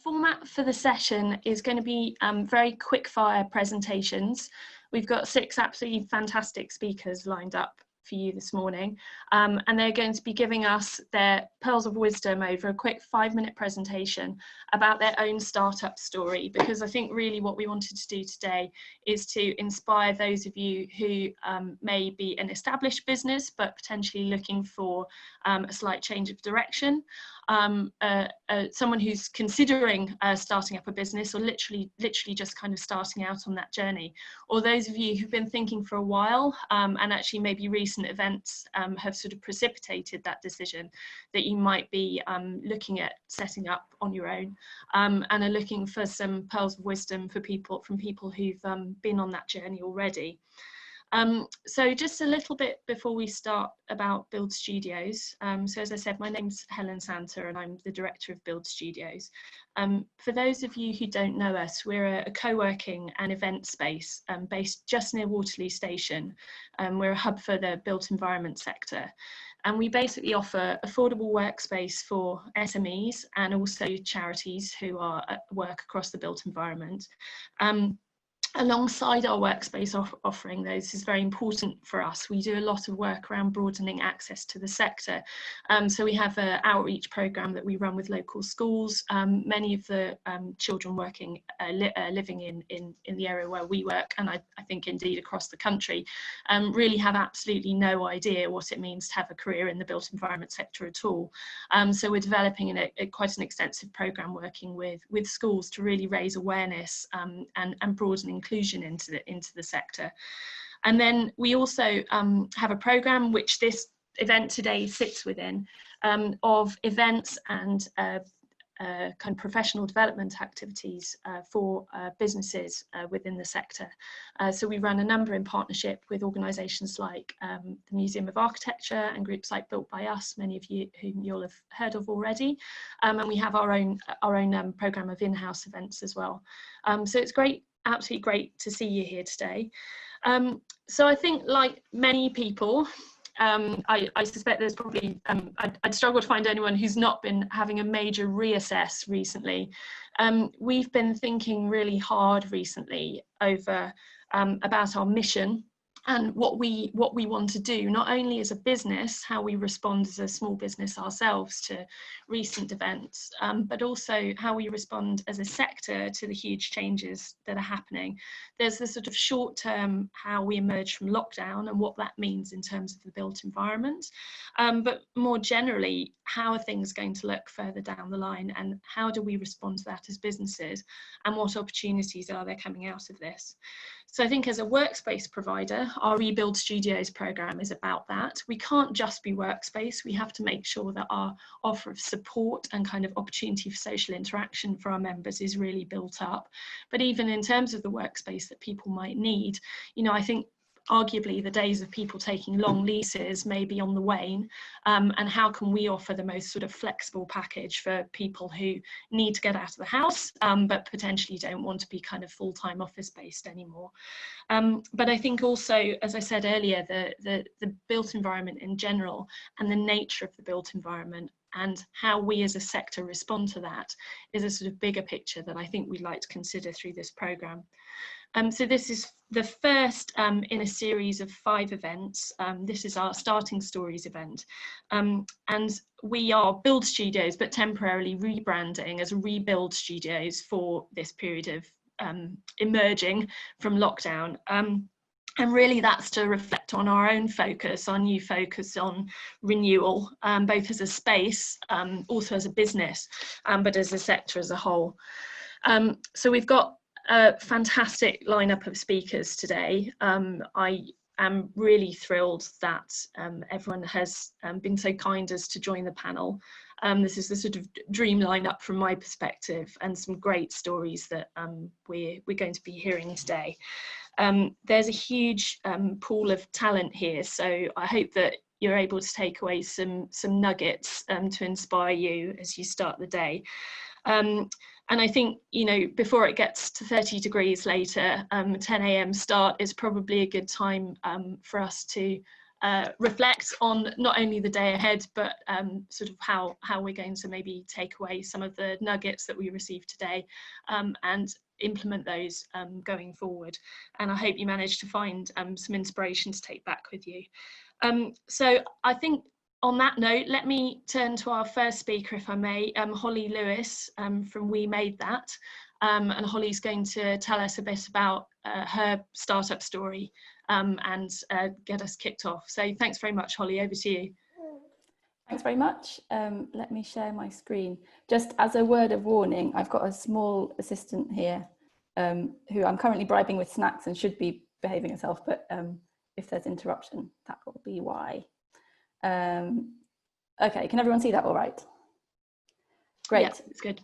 format for the session is going to be very quick fire presentations. We've got 6 absolutely fantastic speakers lined up for you this morning, and they're going to be giving us their pearls of wisdom over a quick 5-minute presentation about their own startup story, because I think really what we wanted to do today is to inspire those of you who may be an established business but potentially looking for a slight change of direction, someone who's considering starting up a business, or literally just kind of starting out on that journey, or those of you who've been thinking for a while and actually maybe recent events have sort of precipitated that decision that you might be looking at setting up on your own, and are looking for some pearls of wisdom from people who've been on that journey already. So just a little bit before we start about Build Studios. So as I said, my name's Helen Santa and I'm the director of Build Studios. For those of you who don't know us, we're a co-working and event space based just near Waterloo Station. We're a hub for the built environment sector. And we basically offer affordable workspace for SMEs and also charities who are at work across the built environment. Alongside our workspace offering, those is very important for us. We do a lot of work around broadening access to the sector. So we have an outreach programme that we run with local schools. Many of the children working, living in the area where we work, and I think indeed across the country, really have absolutely no idea what it means to have a career in the built environment sector at all. So we're developing quite an extensive programme working with schools to really raise awareness and broaden inclusion into the sector. And then we also have a programme which this event today sits within, of events and kind of professional development activities for businesses within the sector. So we run a number in partnership with organisations like the Museum of Architecture and groups like Built by Us, many of you whom you'll have heard of already. And we have our own programme of in-house events as well. So it's great, absolutely great to see you here today. So I think, like many people, I suspect there's probably, I'd struggle to find anyone who's not been having a major reassess recently. We've been thinking really hard recently over about our mission and what we want to do, not only as a business, how we respond as a small business ourselves to recent events, but also how we respond as a sector to the huge changes that are happening. There's the sort of short term, how we emerge from lockdown and what that means in terms of the built environment, but more generally, how are things going to look further down the line, and how do we respond to that as businesses, and what opportunities are there coming out of this? So I think as a workspace provider, our Rebuild Studios programme is about that. We can't just be workspace. We have to make sure that our offer of support and kind of opportunity for social interaction for our members is really built up. But even in terms of the workspace that people might need, you know, I think arguably the days of people taking long leases may be on the wane, and how can we offer the most sort of flexible package for people who need to get out of the house but potentially don't want to be kind of full-time office based anymore. But I think also, as I said earlier, the built environment in general and the nature of the built environment and how we as a sector respond to that is a sort of bigger picture that I think we'd like to consider through this programme. So this is the first in a series of 5 events. This is our Starting Stories event. And we are Build Studios, but temporarily rebranding as Rebuild Studios for this period of emerging from lockdown. And really that's to reflect on our own focus, our new focus on renewal, both as a space, also as a business, but as a sector as a whole. So we've got a fantastic lineup of speakers today. I am really thrilled that everyone has been so kind as to join the panel. This is the sort of dream lineup from my perspective, and some great stories that we're going to be hearing today. There's a huge pool of talent here, so I hope that you're able to take away some nuggets to inspire you as you start the day. And I think, you know, before it gets to 30 degrees later, 10 a.m. start is probably a good time for us to reflect on not only the day ahead, but sort of how we're going to maybe take away some of the nuggets that we received today and implement those going forward. And I hope you managed to find some inspiration to take back with you. So I think on that note, let me turn to our first speaker, if I may, Holly Lewis from We Made That. And Holly's going to tell us a bit about her startup story and get us kicked off. So thanks very much, Holly, over to you. Thanks very much. Let me share my screen. Just as a word of warning, I've got a small assistant here who I'm currently bribing with snacks and should be behaving herself, but if there's interruption, that will be why. Okay, can everyone see that all right? Great. Yeah, it's good.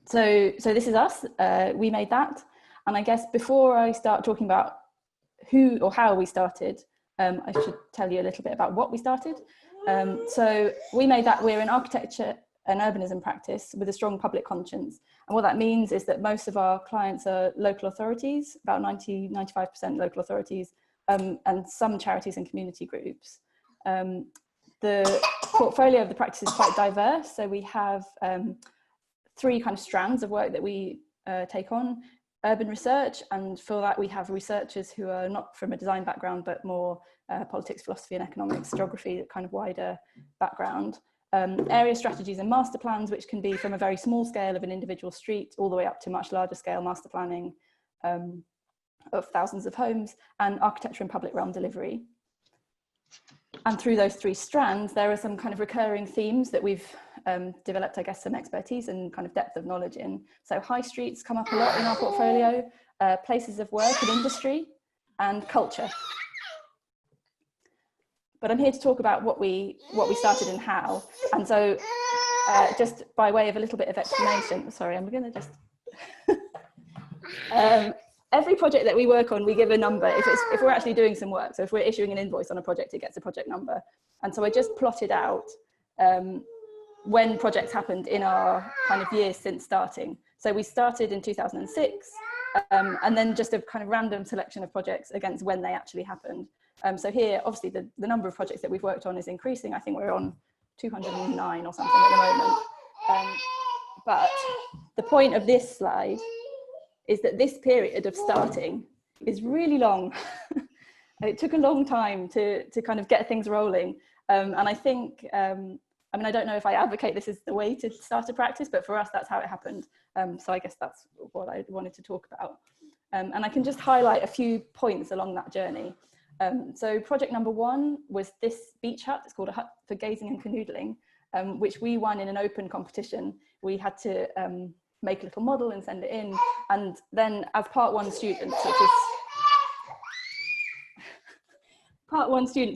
So this is us, We Made That. And I guess before I start talking about who or how we started, I should tell you a little bit about what we started. So We Made That, we're an architecture and urbanism practice with a strong public conscience. And what that means is that most of our clients are local authorities, about 95% local authorities, and some charities and community groups. The portfolio of the practice is quite diverse. So we have 3 kind of strands of work that we take on. Urban research, and for that we have researchers who are not from a design background, but more politics, philosophy and economics, geography, kind of wider background. Area strategies and master plans, which can be from a very small scale of an individual street all the way up to much larger scale master planning of thousands of homes, and architecture and public realm delivery. And through those 3 strands, there are some kind of recurring themes that we've developed, I guess, some expertise and kind of depth of knowledge in. So high streets come up a lot in our portfolio, places of work and industry, and culture. But I'm here to talk about what we started and how. And so just by way of a little bit of explanation, sorry, I'm going to just... every project that we work on, we give a number if we're actually doing some work. So if we're issuing an invoice on a project, it gets a project number. And so I just plotted out when projects happened in our kind of years since starting. So we started in 2006, and then just a kind of random selection of projects against when they actually happened. So here, obviously, the number of projects that we've worked on is increasing. I think we're on 209 or something at the moment. But the point of this slide is that this period of starting is really long. It took a long time to kind of get things rolling. And I think, I mean, I don't know if I advocate this is the way to start a practice, but for us, that's how it happened. So I guess that's what I wanted to talk about. And I can just highlight a few points along that journey. So project number 1 was this beach hut. It's called a hut for gazing and canoodling, which we won in an open competition. We had to make a little model and send it in. And then as part 1 students,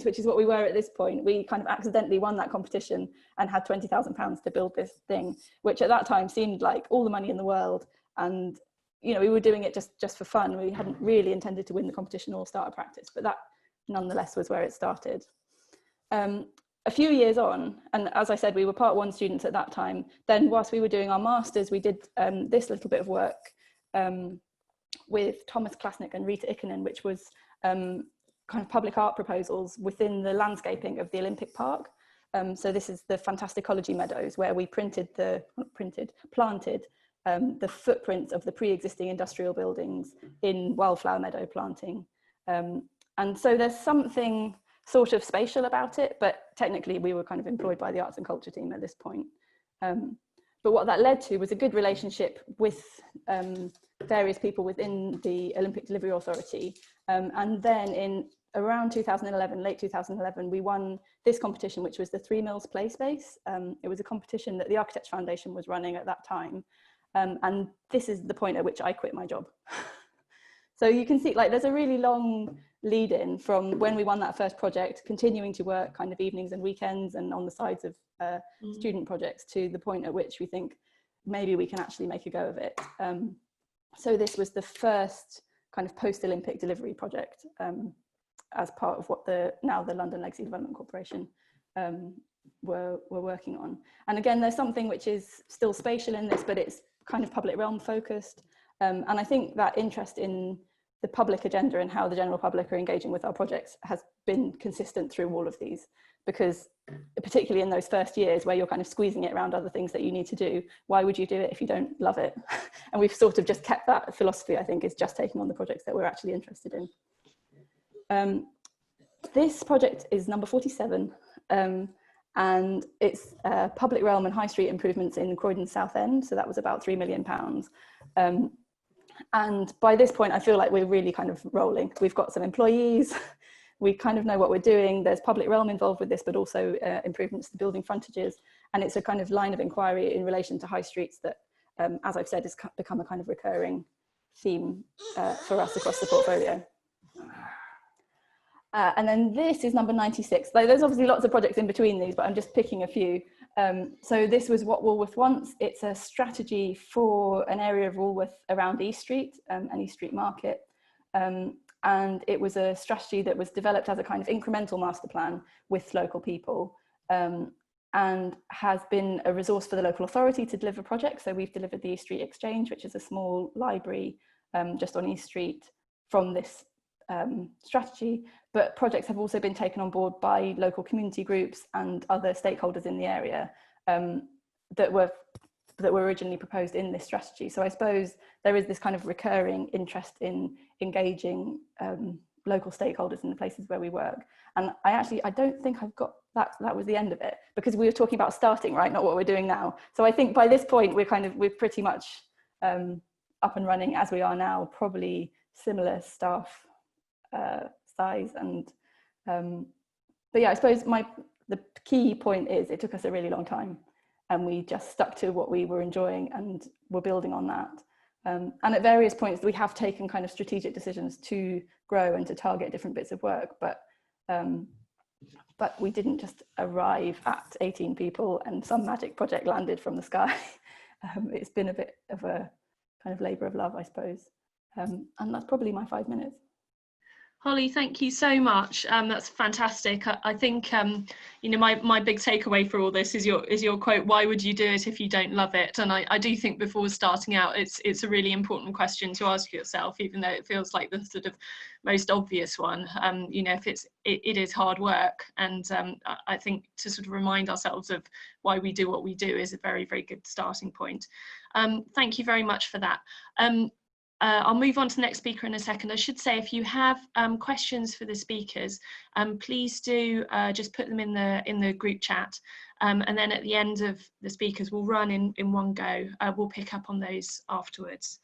which is what we were at this point, we kind of accidentally won that competition and had £20,000 to build this thing, which at that time seemed like all the money in the world. And, you know, we were doing it just for fun. We hadn't really intended to win the competition or start a practice, but that nonetheless was where it started. A few years on, and as I said, we were part 1 students at that time. Then whilst we were doing our masters, we did this little bit of work with Thomas Klasnick and Rita Ikonen, which was kind of public art proposals within the landscaping of the Olympic Park. So this is the Fantasticology Meadows, where we planted the footprints of the pre-existing industrial buildings in wildflower meadow planting. And so there's something sort of spatial about it, but technically we were kind of employed by the arts and culture team at this point. But what that led to was a good relationship with various people within the Olympic Delivery Authority. And then in around 2011, late 2011, we won this competition, which was the 3 Mills Play Space. It was a competition that the Architects Foundation was running at that time. And this is the point at which I quit my job. So you can see, like, there's a really long lead in from when we won that first project, continuing to work kind of evenings and weekends and on the sides of student projects, to the point at which we think maybe we can actually make a go of it. So this was the first kind of post-Olympic delivery project as part of what now the London Legacy Development Corporation were working on. And again, there's something which is still spatial in this, but it's kind of public realm focused. And I think that interest in the public agenda and how the general public are engaging with our projects has been consistent through all of these, because particularly in those first years where you're kind of squeezing it around other things that you need to do, why would you do it if you don't love it? And we've sort of just kept that philosophy, I think, is just taking on the projects that we're actually interested in. This project is number 47, and it's public realm and high street improvements in Croydon South End. So that was about £3 million. And by this point, I feel like we're really kind of rolling. We've got some employees, we kind of know what we're doing. There's public realm involved with this, but also improvements to building frontages. And it's a kind of line of inquiry in relation to high streets that, as I've said, has become a kind of recurring theme for us across the portfolio. And then this is number 96. Like, there's obviously lots of projects in between these, but I'm just picking a few. So this was What Woolworth Wants. It's a strategy for an area of Woolworth around East Street and East Street Market. And it was a strategy that was developed as a kind of incremental master plan with local people, and has been a resource for the local authority to deliver projects. So we've delivered the East Street Exchange, which is a small library just on East Street from this strategy, but projects have also been taken on board by local community groups and other stakeholders in the area that were originally proposed in this strategy. So I suppose there is this kind of recurring interest in engaging local stakeholders in the places where we work. And I don't think I've got that was the end of it, because we were talking about starting, right, not what we're doing now. So I think by this point we're pretty much up and running as we are now, probably similar staff size. And but yeah, I suppose the key point is it took us a really long time, and we just stuck to what we were enjoying and we're building on that. And at various points we have taken kind of strategic decisions to grow and to target different bits of work, but we didn't just arrive at 18 people and some magic project landed from the sky. It's been a bit of a kind of labour of love, I suppose. And that's probably my 5 minutes. Holly, thank you so much. That's fantastic. I think you know, my big takeaway for all this is your quote, why would you do it if you don't love it? And I do think before starting out, it's a really important question to ask yourself, even though it feels like the sort of most obvious one. You know, if it is hard work, and I think to sort of remind ourselves of why we do what we do is a very, very good starting point. Thank you very much for that. I'll move on to the next speaker in a second. I should say, if you have questions for the speakers, please do just put them in the group chat, and then at the end of the speakers, we'll run in one go. We'll pick up on those afterwards.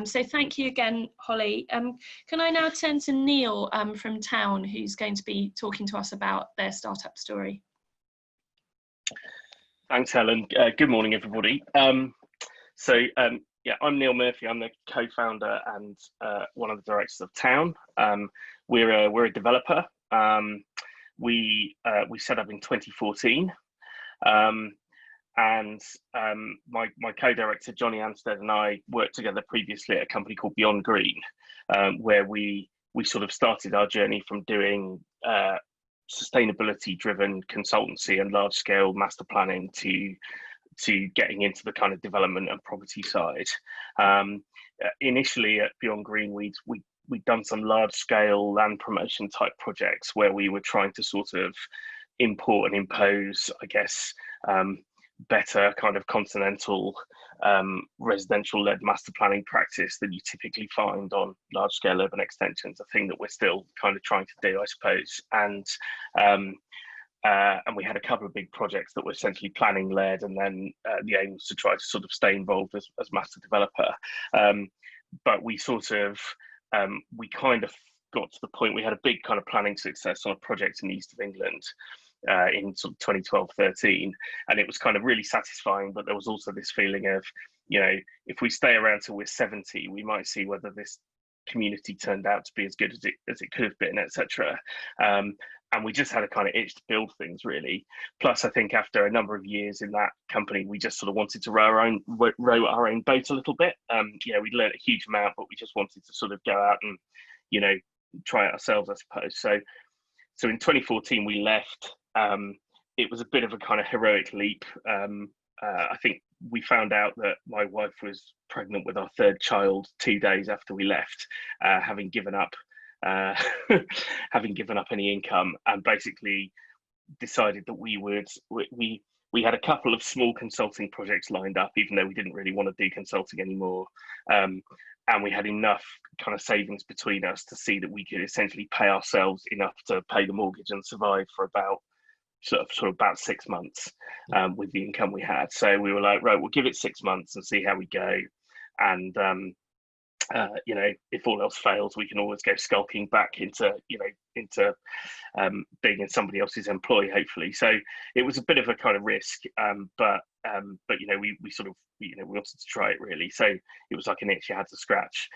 So thank you again, Holly. Can I now turn to Neil from Town, who's going to be talking to us about their startup story? Thanks, Helen. Good morning, everybody. Yeah, I'm Neil Murphy. I'm the co-founder and one of the directors of Town. We're a developer. We set up in 2014, and my co-director Johnny Anstead and I worked together previously at a company called Beyond Green, where we sort of started our journey from doing sustainability-driven consultancy and large-scale master planning to getting into the kind of development and property side. Initially at Beyond Green, we'd done some large scale land promotion type projects where we were trying to sort of import and impose, I guess, better kind of continental residential led master planning practice that you typically find on large scale urban extensions, a thing that we're still kind of trying to do, I suppose. And we had a couple of big projects that were essentially planning led, and then the aim was to try to sort of stay involved as master developer. But we sort of, we kind of got to the point, we had a big kind of planning success on a project in the east of England in sort of 2012, 13. And it was kind of really satisfying, but there was also this feeling of, you know, if we stay around till we're 70, we might see whether this community turned out to be as good as it could have been, etc. And we just had a kind of itch to build things, really. Plus, I think after a number of years in that company, we just sort of wanted to row our own boat a little bit. You know, we learned a huge amount, but we just wanted to sort of go out and, you know, try it ourselves, I suppose. So in 2014, we left. It was a bit of a kind of heroic leap. I think we found out that my wife was pregnant with our third child 2 days after we left, having given up having given up any income, and basically decided that we had a couple of small consulting projects lined up, even though we didn't really want to do consulting anymore. And we had enough kind of savings between us to see that we could essentially pay ourselves enough to pay the mortgage and survive for about sort of about 6 months with the income we had. So we were like, right, we'll give it 6 months and see how we go. And you know, if all else fails, we can always go skulking back into, you know, into being in somebody else's employ, hopefully. So it was a bit of a kind of risk, but you know, we sort of, you know, we wanted to try it really. So it was like an itch you had to scratch.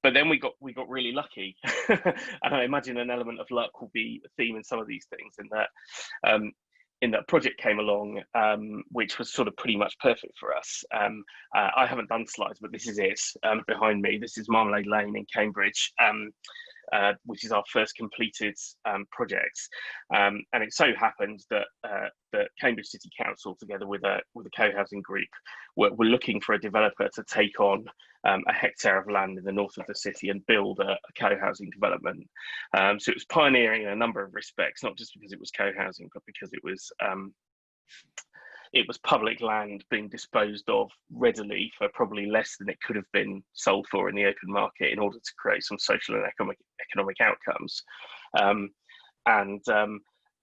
But then we got really lucky, and I imagine an element of luck will be a theme in some of these things. In that project came along, which was sort of pretty much perfect for us. I haven't done slides, but this is it behind me. This is Marmalade Lane in Cambridge, which is our first completed project. And it so happened that Cambridge City Council, together with a co-housing group, were looking for a developer to take on a hectare of land in the north of the city and build a co-housing development. So it was pioneering in a number of respects, not just because it was co-housing, but because it was public land being disposed of readily for probably less than it could have been sold for in the open market, in order to create some social and economic outcomes.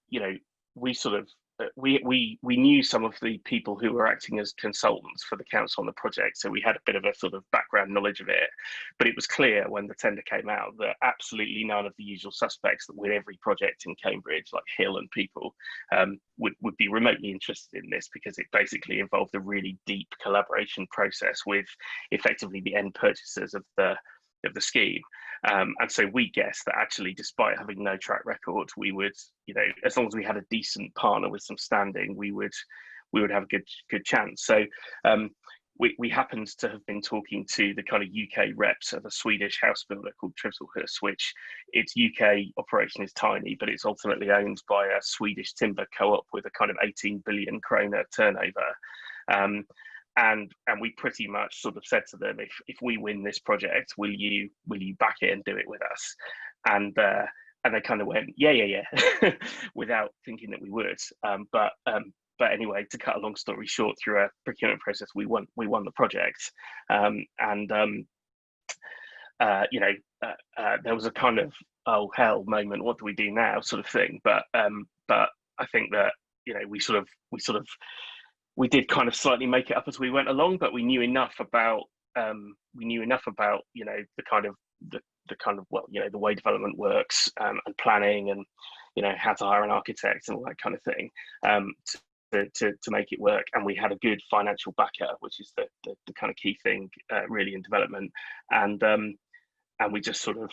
You know, we sort of we knew some of the people who were acting as consultants for the council on the project, so we had a bit of a sort of background knowledge of it. But it was clear when the tender came out that absolutely none of the usual suspects that with every project in Cambridge, like Hill and people, would be remotely interested in this, because it basically involved a really deep collaboration process with effectively the end purchasers of the scheme. And so we guessed that actually, despite having no track record, we would, you know, as long as we had a decent partner with some standing, we would have a good chance. So we happened to have been talking to the kind of UK reps of a Swedish house builder called Trippelhus, which its UK operation is tiny, but it's ultimately owned by a Swedish timber co-op with a kind of 18 billion krona turnover. And we pretty much sort of said to them, if we win this project, will you back it and do it with us? And they kind of went, yeah, without thinking that we would. But anyway, to cut a long story short, through a procurement process, we won the project. You know, there was a kind of, oh hell moment, what do we do now, sort of thing. But I think that, you know, we did kind of slightly make it up as we went along, but we knew enough about you know, the kind of well, you know, the way development works, and planning, and, you know, how to hire an architect and all that kind of thing, to make it work. And we had a good financial backer, which is the kind of key thing really in development. And we just sort of,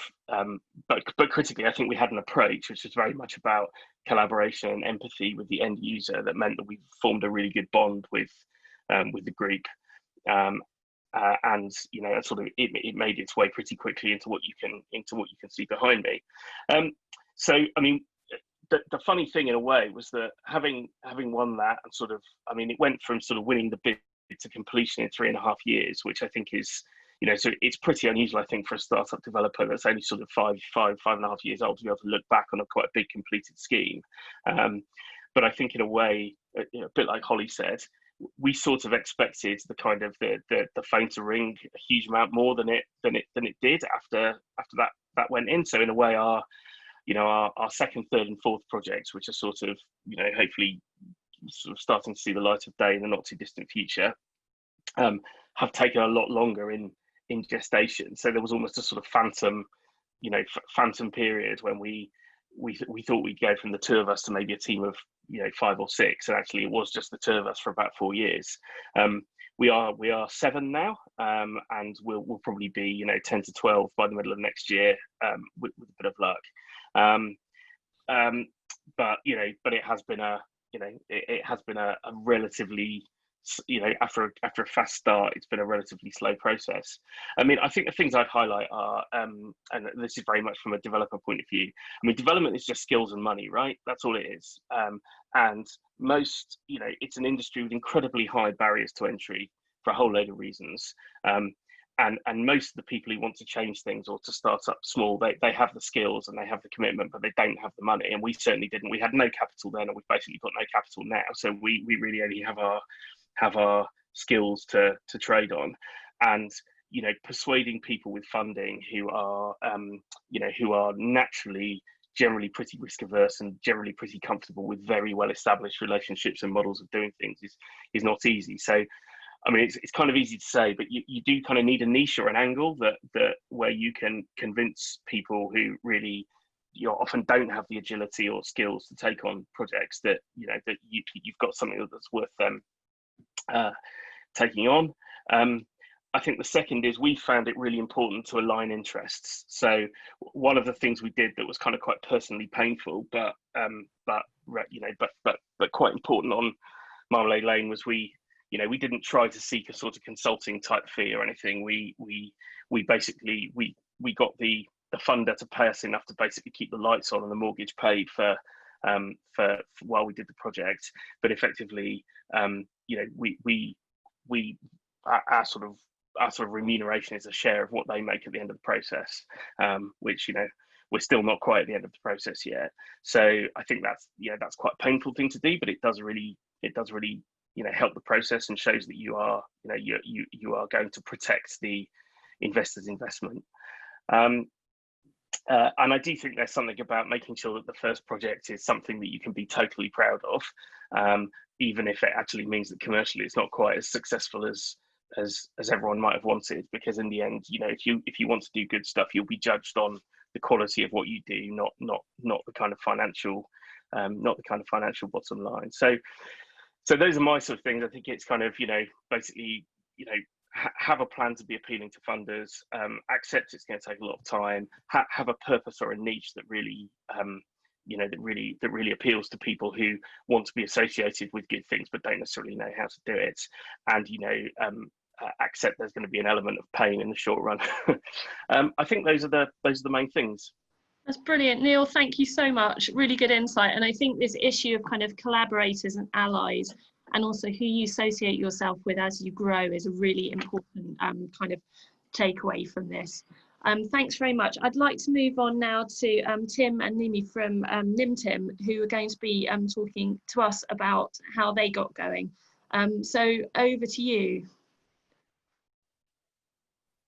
but critically, I think we had an approach which was very much about collaboration and empathy with the end user, that meant that we formed a really good bond with the group, and, you know, sort of it made its way pretty quickly into what you can see behind me. So I mean, the funny thing in a way was that having won that, and sort of, I mean, it went from sort of winning the bid to completion in 3.5 years, which I think is, you know, so it's pretty unusual, I think, for a startup developer that's only sort of 5.5 years old to be able to look back on a quite a big completed scheme. But I think in a way, you know, a bit like Holly said, we sort of expected the kind of the phone to ring a huge amount more than it did after that went in. So in a way, our second, third, and fourth projects, which are sort of, you know, hopefully sort of starting to see the light of day in the not too distant future, have taken a lot longer in gestation. So there was almost a sort of phantom period when we thought we'd go from the two of us to maybe a team of, you know, 5 or 6, and actually it was just the two of us for about 4 years. We are 7 now, and we'll probably be, you know, 10 to 12 by the middle of next year, with a bit of luck. But you know, but it has been a relatively after a fast start, it's been a relatively slow process. I mean, I think the things I'd highlight are, and this is very much from a developer point of view. I mean, development is just skills and money, right? That's all it is. And most, it's an industry with incredibly high barriers to entry for a whole load of reasons. And most of the people who want to change things or to start up small, they have the skills and they have the commitment, but they don't have the money. And we certainly didn't. We had no capital then, and we've basically got no capital now. So we really only have our skills to trade on. And persuading people with funding who are naturally generally pretty risk averse and generally pretty comfortable with very well established relationships and models of doing things is not easy. So I mean, it's kind of easy to say, but you do kind of need a niche or an angle that where you can convince people who really often don't have the agility or skills to take on projects that you've got something that's worth taking on. I think the second is we found it really important to align interests. So one of the things we did that was kind of quite personally painful, but quite important on Marmalade Lane was we didn't try to seek a sort of consulting type fee or anything. We basically got the funder to pay us enough to basically keep the lights on and the mortgage paid for while we did the project. But effectively, our sort of remuneration is a share of what they make at the end of the process, which we're still not quite at the end of the process yet. So I think that's quite a painful thing to do, but it does really help the process and shows that you are going to protect the investor's investment. And I do think there's something about making sure that the first project is something that you can be totally proud of, even if it actually means that commercially it's not quite as successful as everyone might have wanted. Because in the end, if you want to do good stuff, you'll be judged on the quality of what you do, not the kind of financial bottom line. So those are my sort of things. I think it's kind of, basically, have a plan to be appealing to funders, accept it's going to take a lot of time, have a purpose or a niche that really, that really appeals to people who want to be associated with good things, but don't necessarily know how to do it. And, accept there's going to be an element of pain in the short run. I think those are the main things. That's brilliant, Neil. Thank you so much. Really good insight. And I think this issue of kind of collaborators and allies, and also who you associate yourself with as you grow, is a really important kind of takeaway from this. Thanks very much. I'd like to move on now to Tim and Nimi from NimTim, who are going to be talking to us about how they got going. So over to you.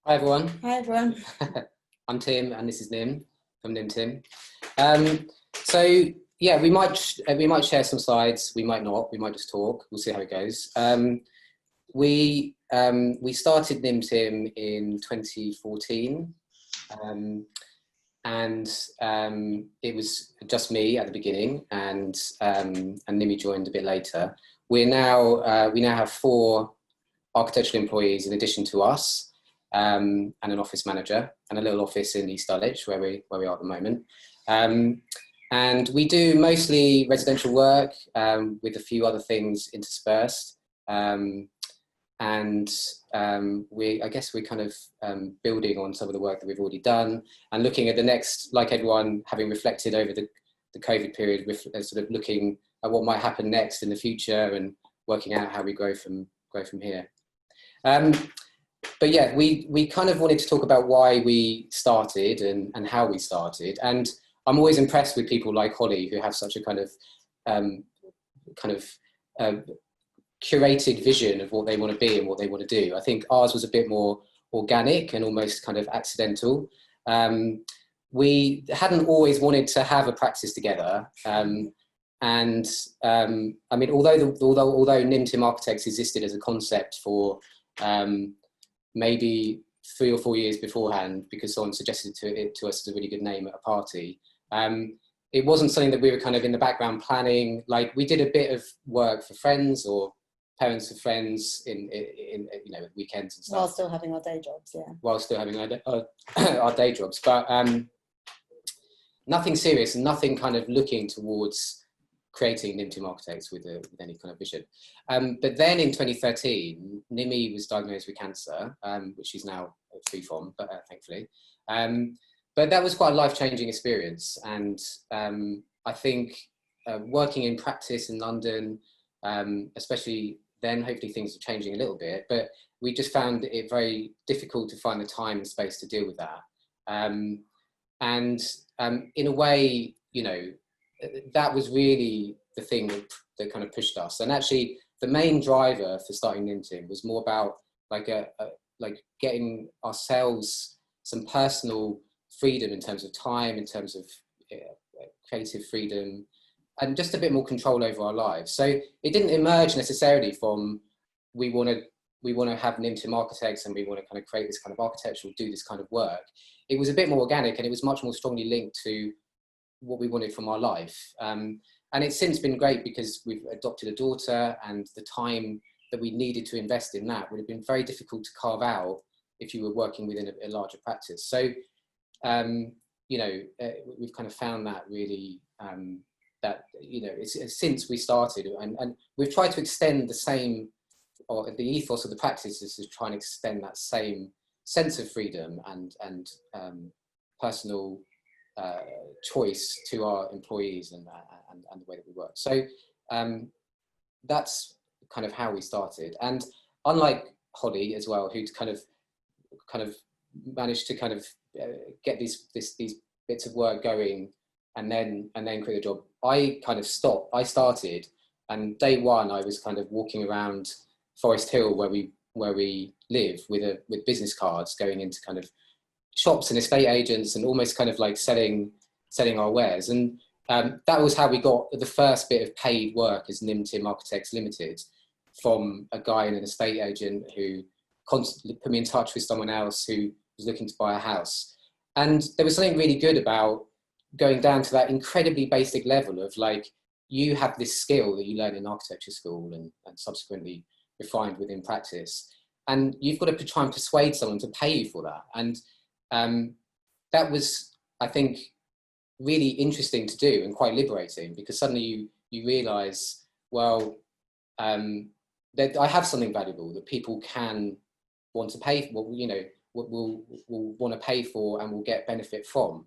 Hi everyone. Hi everyone. I'm Tim and this is Nim from NimTim. So yeah, we might share some slides, we might not, we might just talk, we'll see how it goes. We started NimTim in 2014, and it was just me at the beginning, and Nimi joined a bit later. We now have 4 architectural employees in addition to us, and an office manager and a little office in East Dulwich where we are at the moment. And we do mostly residential work with a few other things interspersed. I guess we're kind of building on some of the work that we've already done and looking at the next, like everyone, having reflected over the COVID period, sort of looking at what might happen next in the future and working out how we grow from here. But yeah, we kind of wanted to talk about why we started and how we started. And I'm always impressed with people like Holly who have such a kind of curated vision of what they want to be and what they want to do. I think ours was a bit more organic and almost kind of accidental. We hadn't always wanted to have a practice together. I mean, although NimTim Architects existed as a concept for maybe 3 or 4 years beforehand, because someone suggested it to us as a really good name at a party. It wasn't something that we were kind of in the background planning. Like, we did a bit of work for friends or parents of friends in weekends and stuff. While still having our day jobs, yeah. While still having our day jobs, but nothing serious and nothing kind of looking towards creating Nim Tim Architects with any kind of vision. But then in 2013, Nimi was diagnosed with cancer, which she's now free from, but thankfully. But that was quite a life-changing experience. And I think working in practice in London, especially then, hopefully things are changing a little bit, but we just found it very difficult to find the time and space to deal with that. And in a way, you know, that was really the thing that kind of pushed us. And actually, the main driver for starting Nim Tim was more about like getting ourselves some personal freedom in terms of time, in terms of creative freedom, and just a bit more control over our lives. So it didn't emerge necessarily from we want to have Nim Tim Architects and we want to kind of create this kind of architecture, do this kind of work. It was a bit more organic, and it was much more strongly linked to what we wanted from our life. And it's since been great because we've adopted a daughter, and the time that we needed to invest in that would have been very difficult to carve out if you were working within a larger practice. So, you know, we've kind of found that really, that, you know, it's since we started, and we've tried to extend the same, or the ethos of the practice is to try and extend that same sense of freedom and personal choice to our employees and the way that we work. So that's kind of how we started. And unlike Holly as well, who'd kind of managed to kind of get these bits of work going and then create a job, I kind of stopped. I started, and day one I was kind of walking around Forest Hill where we live with business cards, going into kind of shops and estate agents and almost kind of like selling our wares. And that was how we got the first bit of paid work as Nim Tim Architects Limited, from a guy in an estate agent who constantly put me in touch with someone else who was looking to buy a house. And there was something really good about going down to that incredibly basic level of like, you have this skill that you learn in architecture school and subsequently refined within practice, and you've got to try and persuade someone to pay you for that. And that was, I think, really interesting to do and quite liberating, because suddenly you realize, well, that I have something valuable that people can want to pay for, you know, will want to pay for and will get benefit from.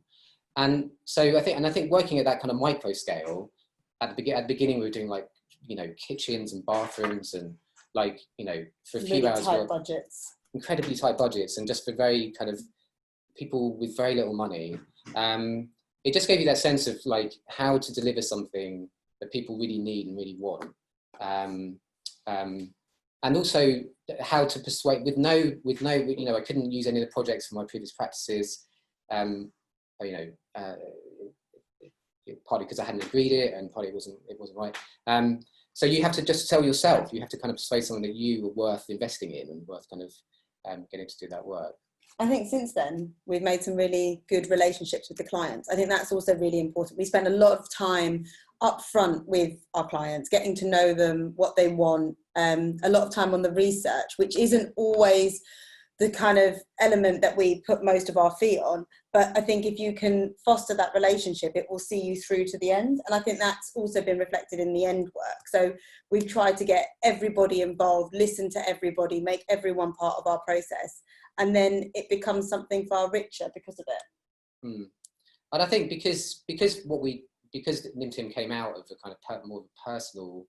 And so I think working at that kind of micro scale, at the beginning we were doing like, you know, kitchens and bathrooms and like, you know, for a few really hours, tight budgets, incredibly tight budgets, and just for very kind of people with very little money. It just gave you that sense of like how to deliver something that people really need and really want. And also how to persuade with no, you know, I couldn't use any of the projects from my previous practices, you know, partly because I hadn't agreed it, and partly it wasn't right. So you have to just sell yourself. You have to kind of persuade someone that you are worth investing in and worth kind of getting to do that work. I think since then we've made some really good relationships with the clients. I think that's also really important. We spend a lot of time up front with our clients, getting to know them, what they want, a lot of time on the research, which isn't always the kind of element that we put most of our feet on. But I think if you can foster that relationship, it will see you through to the end. And I think that's also been reflected in the end work. So we've tried to get everybody involved, listen to everybody, make everyone part of our process. And then it becomes something far richer because of it. And I think because Nim Tim came out of a kind of more personal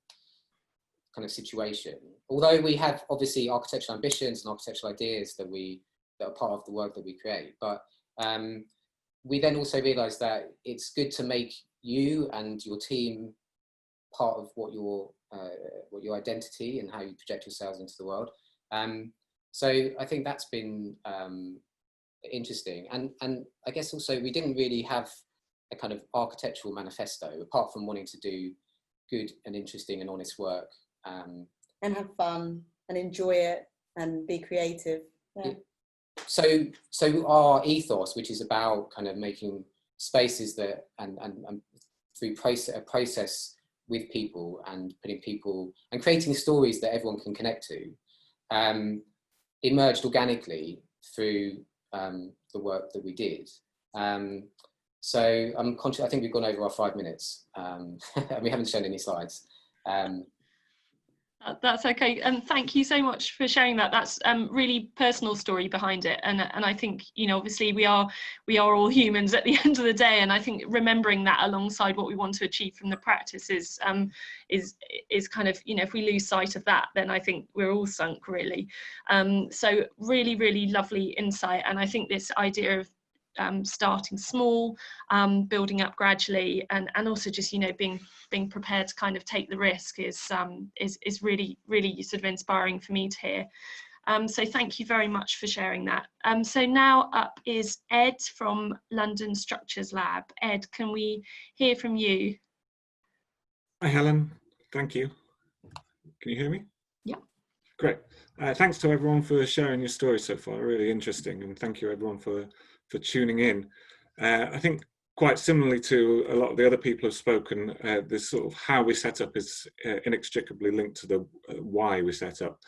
kind of situation, although we have obviously architectural ambitions and architectural ideas that are part of the work that we create, but we then also realized that it's good to make you and your team part of what your identity and how you project yourselves into the world. So I think that's been interesting, and I guess also we didn't really have a kind of architectural manifesto apart from wanting to do good and interesting and honest work, and have fun and enjoy it and be creative. Yeah. So our ethos, which is about kind of making spaces that and through a process with people and putting people and creating stories that everyone can connect to, emerged organically through the work that we did. So I'm conscious, I think we've gone over our 5 minutes, and we haven't shown any slides. That's okay, and thank you so much for sharing that. That's really personal story behind it, and I think, you know, obviously we are all humans at the end of the day, and I think remembering that alongside what we want to achieve from the practice is kind of, you know, if we lose sight of that, then I think we're all sunk, really. So really lovely insight, and I think this idea of starting small, building up gradually, and also just, you know, being prepared to kind of take the risk is really sort of inspiring for me to hear. So thank you very much for sharing that. So now up is Ed from London Structures Lab. Ed, can we hear from you? Hi Helen, thank you. Can you hear me? Yeah. Great. Thanks to everyone for sharing your story so far, really interesting, and thank you everyone for tuning in. I think quite similarly to a lot of the other people have spoken, this sort of how we set up is inextricably linked to the why we set up.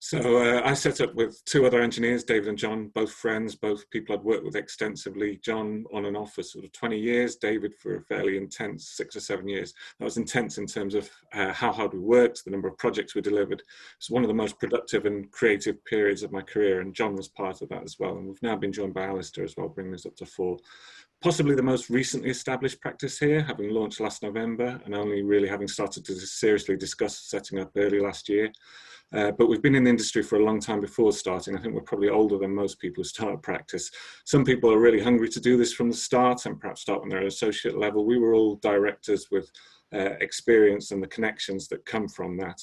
So I set up with 2 other engineers, David and John, both friends, both people I'd worked with extensively. John on and off for sort of 20 years, David for a fairly intense 6 or 7 years. That was intense in terms of how hard we worked, the number of projects we delivered. It's one of the most productive and creative periods of my career, and John was part of that as well. And we've now been joined by Alistair as well, bringing us up to 4. Possibly the most recently established practice here, having launched last November and only really having started to seriously discuss setting up early last year. But we've been in the industry for a long time before starting. I think we're probably older than most people who start a practice. Some people are really hungry to do this from the start and perhaps start when they're at associate level. We were all directors with experience and the connections that come from that.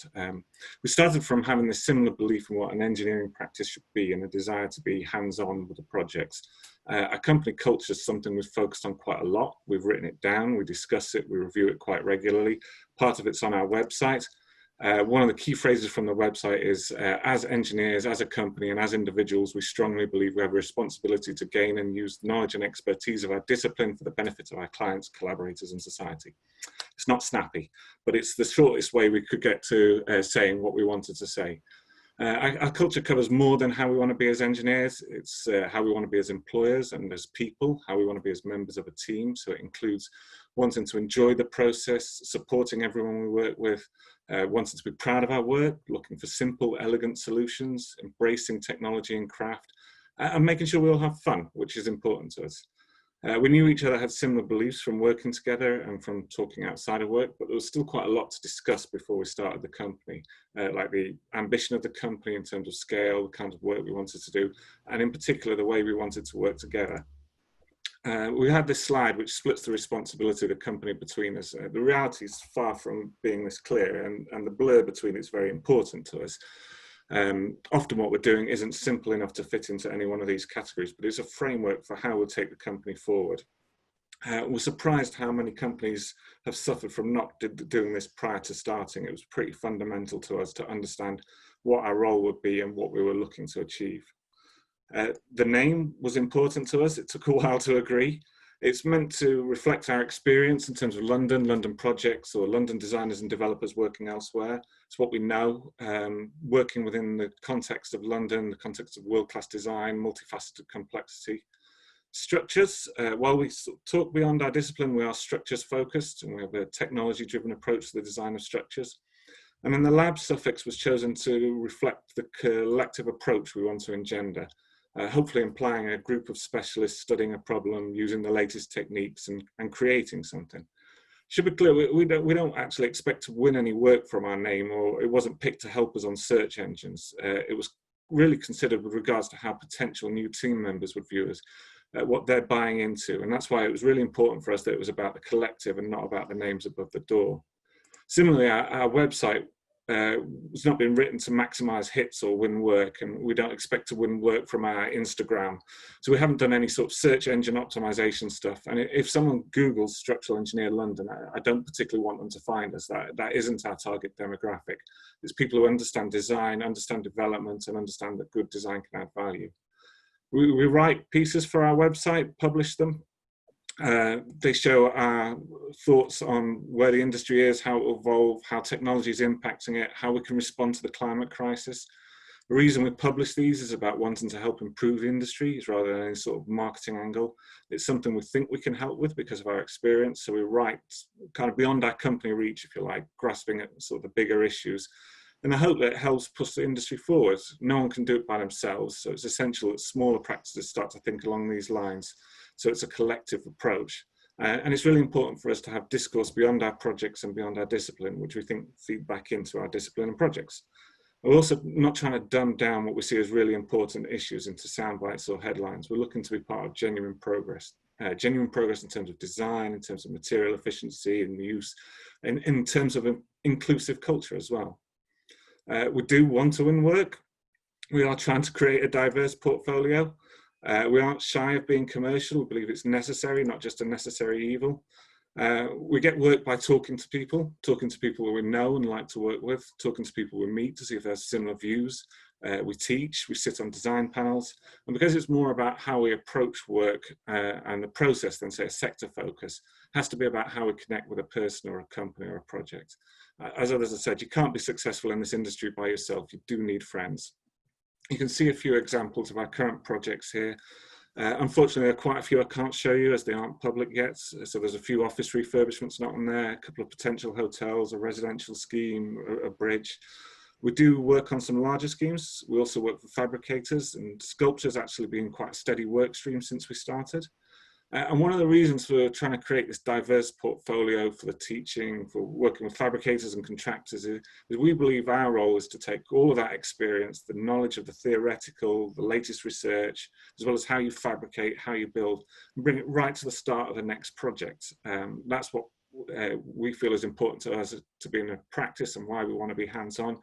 We started from having this similar belief in what an engineering practice should be and a desire to be hands-on with the projects. Our company culture is something we've focused on quite a lot. We've written it down, we discuss it, we review it quite regularly. Part of it's on our website. One of the key phrases from the website is, as engineers, as a company and as individuals, we strongly believe we have a responsibility to gain and use the knowledge and expertise of our discipline for the benefit of our clients, collaborators and society. It's not snappy, but it's the shortest way we could get to saying what we wanted to say. Our culture covers more than how we want to be as engineers. It's how we want to be as employers and as people, how we want to be as members of a team. So it includes wanting to enjoy the process, supporting everyone we work with, wanting to be proud of our work, looking for simple, elegant solutions, embracing technology and craft, and making sure we all have fun, which is important to us. We knew each other had similar beliefs from working together and from talking outside of work, but there was still quite a lot to discuss before we started the company, like the ambition of the company in terms of scale, the kind of work we wanted to do, and in particular, the way we wanted to work together. We had this slide which splits the responsibility of the company between us. The reality is far from being this clear, and the blur between it is very important to us. Often what we're doing isn't simple enough to fit into any one of these categories, but it's a framework for how we'll take the company forward. We're surprised how many companies have suffered from not doing this prior to starting. It was pretty fundamental to us to understand what our role would be and what we were looking to achieve. The name was important to us. It took a while to agree. It's meant to reflect our experience in terms of London projects, or London designers and developers working elsewhere. It's what we know, working within the context of London, the context of world-class design, multifaceted complexity. Structures, while we talk beyond our discipline, we are structures focused, and we have a technology-driven approach to the design of structures. And then the lab suffix was chosen to reflect the collective approach we want to engender. Hopefully implying a group of specialists studying a problem, using the latest techniques and creating something. Should be clear, we don't actually expect to win any work from our name, or it wasn't picked to help us on search engines. It was really considered with regards to how potential new team members would view us, what they're buying into. And that's why it was really important for us that it was about the collective and not about the names above the door. Similarly, our website it's not been written to maximize hits or win work, and we don't expect to win work from our Instagram. So we haven't done any sort of search engine optimization stuff. And if someone Googles Structural Engineer London, I don't particularly want them to find us. That isn't our target demographic. It's people who understand design, understand development, and understand that good design can add value. We write pieces for our website, publish them. They show our thoughts on where the industry is, how it will evolve, how technology is impacting it, how we can respond to the climate crisis. The reason we publish these is about wanting to help improve the industry rather than any sort of marketing angle. It's something we think we can help with because of our experience. So we write kind of beyond our company reach, if you like, grasping at sort of the bigger issues. And I hope that it helps push the industry forward. No one can do it by themselves. So it's essential that smaller practices start to think along these lines. So it's a collective approach. And it's really important for us to have discourse beyond our projects and beyond our discipline, which we think feed back into our discipline and projects. We're also not trying to dumb down what we see as really important issues into sound bites or headlines. We're looking to be part of genuine progress in terms of design, in terms of material efficiency and use, and in terms of an inclusive culture as well. We do want to win work. We are trying to create a diverse portfolio. We aren't shy of being commercial. We believe it's necessary, not just a necessary evil. We get work by talking to people we know and like to work with, talking to people we meet to see if they have similar views. We teach, we sit on design panels, and because it's more about how we approach work and the process than say a sector focus, it has to be about how we connect with a person or a company or a project. As others have said, you can't be successful in this industry by yourself. You do need friends. You can see a few examples of our current projects here. Unfortunately, there are quite a few I can't show you as they aren't public yet. So there's a few office refurbishments not on there, a couple of potential hotels, a residential scheme, a bridge. We do work on some larger schemes. We also work with fabricators, and sculpture's actually been quite a steady work stream since we started. And one of the reasons for trying to create this diverse portfolio for the teaching, for working with fabricators and contractors is we believe our role is to take all of that experience, the knowledge of the theoretical, the latest research, as well as how you fabricate, how you build, and bring it right to the start of the next project. That's what we feel is important to us to be in a practice and why we want to be hands-on.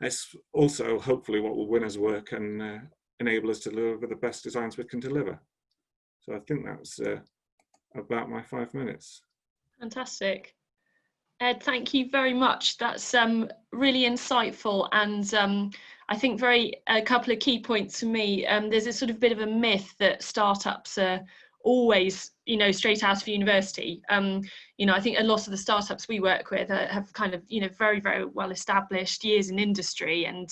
It's also hopefully what will win us work and enable us to deliver the best designs we can deliver. So I think that's about my 5 minutes. Fantastic. Ed, thank you very much. That's really insightful, and I think a couple of key points for me. There's a sort of bit of a myth that startups are always, straight out of university. I think a lot of the startups we work with have kind of, very, very well established years in industry, and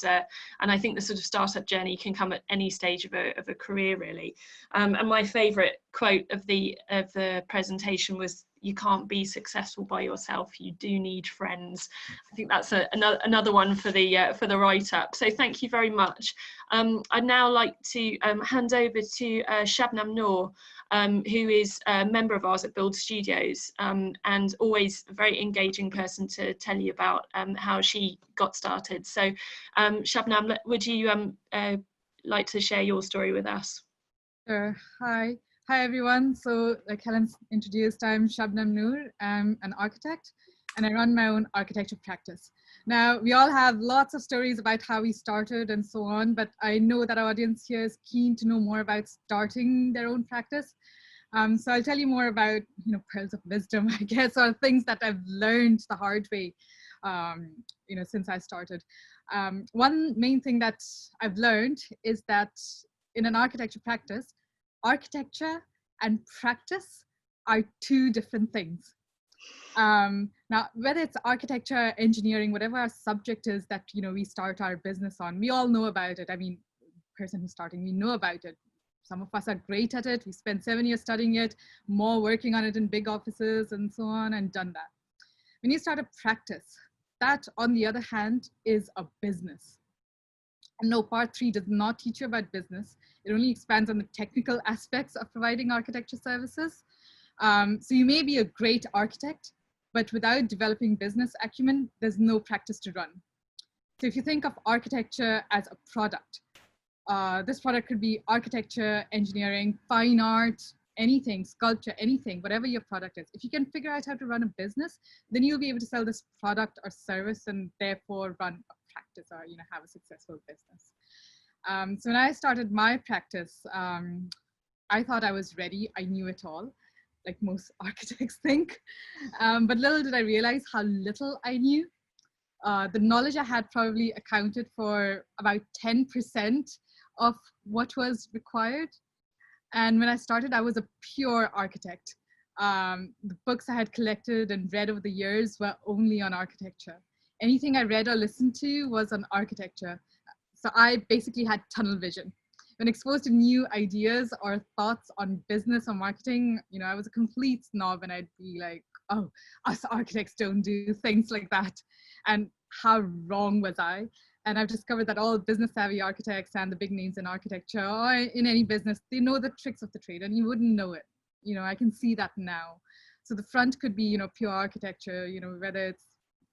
I think the sort of startup journey can come at any stage of a career, really. And my favourite quote of the presentation was, "You can't be successful by yourself. You do need friends." I think that's another one for the write-up. So thank you very much. I'd now like to hand over to Shabnam Noor, who is a member of ours at Build Studios, and always a very engaging person to tell you about how she got started. So Shabnam, would you like to share your story with us? Sure. Hi everyone. So like Helen introduced, I'm Shabnam Noor. I'm an architect and I run my own architecture practice. Now, we all have lots of stories about how we started and so on, but I know that our audience here is keen to know more about starting their own practice. So I'll tell you more about, pearls of wisdom, I guess, or things that I've learned the hard way, since I started. One main thing that I've learned is that in an architecture practice, architecture and practice are two different things. Now, whether it's architecture, engineering, whatever our subject is that, we start our business on, we all know about it. I mean, person who's starting, we know about it. Some of us are great at it. We spent 7 years studying it, more working on it in big offices and so on, and done that. When you start a practice, that, on the other hand, is a business. And no, part 3 does not teach you about business. It only expands on the technical aspects of providing architecture services. So you may be a great architect, but without developing business acumen, there's no practice to run. So if you think of architecture as a product, this product could be architecture, engineering, fine art, anything, sculpture, anything, whatever your product is. If you can figure out how to run a business, then you'll be able to sell this product or service and therefore run a practice or have a successful business. So when I started my practice, I thought I was ready. I knew it all, like most architects think. But little did I realize how little I knew. The knowledge I had probably accounted for about 10% of what was required. And when I started, I was a pure architect. The books I had collected and read over the years were only on architecture. Anything I read or listened to was on architecture. So I basically had tunnel vision. When exposed to new ideas or thoughts on business or marketing, you know, I was a complete snob, and I'd be like, oh, us architects don't do things like that. And how wrong was I? And I've discovered that all business savvy architects and the big names in architecture or in any business, they know the tricks of the trade, and you wouldn't know it. You know, I can see that now. So the front could be, you know, pure architecture, you know, whether it's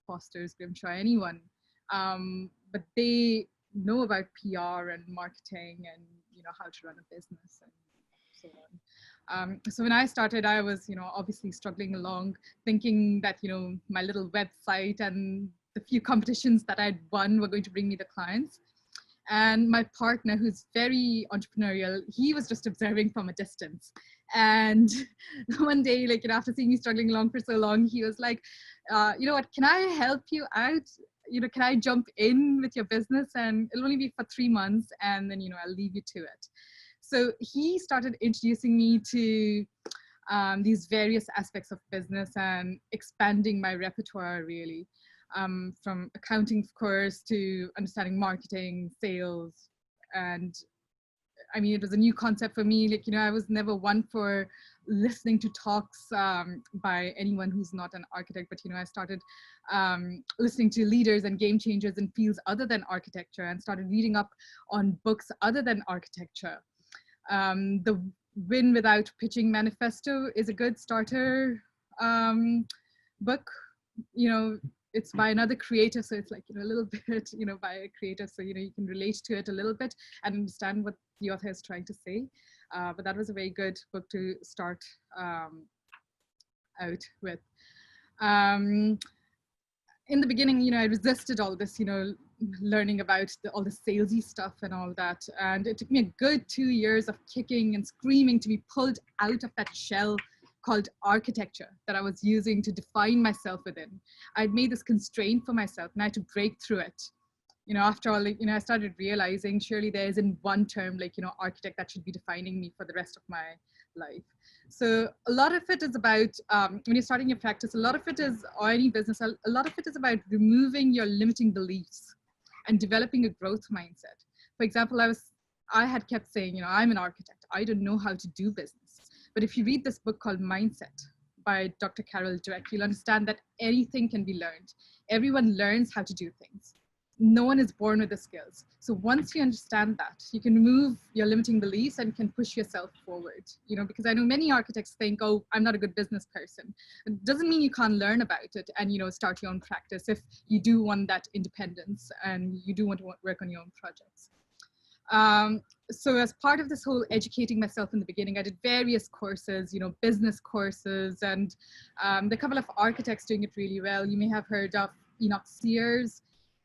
Foster's, Grimshaw, anyone. But they know about PR and marketing and, you know, how to run a business and so on. So when I started, I was, you know, obviously struggling along, thinking that, you know, my little website and the few competitions that I'd won were going to bring me the clients. And my partner, who's very entrepreneurial, he was just observing from a distance. And one day, like, you know, after seeing me struggling along for so long, he was like, you know what, can I help you out? You know, can I jump in with your business? And it'll only be for 3 months, and then, you know, I'll leave you to it. So he started introducing me to these various aspects of business and expanding my repertoire, really. From accounting, of course, to understanding marketing, sales. And I mean, it was a new concept for me. Like, you know, I was never one for listening to talks by anyone who's not an architect, but, you know, I started listening to leaders and game changers in fields other than architecture, and started reading up on books other than architecture. The Win Without Pitching Manifesto is a good starter book. You know, it's by another creative, so it's like, you know, a little bit, you know, by a creative, so, you know, you can relate to it a little bit and understand what the author is trying to say. But that was a very good book to start out with. In the beginning, you know, I resisted all this, you know, learning about all the salesy stuff and all that. And it took me a good 2 years of kicking and screaming to be pulled out of that shell called architecture that I was using to define myself within. I'd made this constraint for myself, and I had to break through it. You know, after all, like, you know, I started realizing surely there isn't one term, like, you know, architect, that should be defining me for the rest of my life. So a lot of it is about, when you're starting your practice, a lot of it is, or any business, a lot of it is about removing your limiting beliefs and developing a growth mindset. For example, I had kept saying, you know, I'm an architect, I don't know how to do business. But if you read this book called Mindset by Dr. Carol Dweck, you'll understand that anything can be learned. Everyone learns how to do things. No one is born with the skills. So once you understand that, you can remove your limiting beliefs and can push yourself forward. You know, because I know many architects think, oh, I'm not a good business person. It doesn't mean you can't learn about it and, you know, start your own practice if you do want that independence and you do want to work on your own projects. So as part of this whole educating myself in the beginning, I did various courses, you know, business courses, and there are a couple of architects doing it really well. You may have heard of Enoch Sears.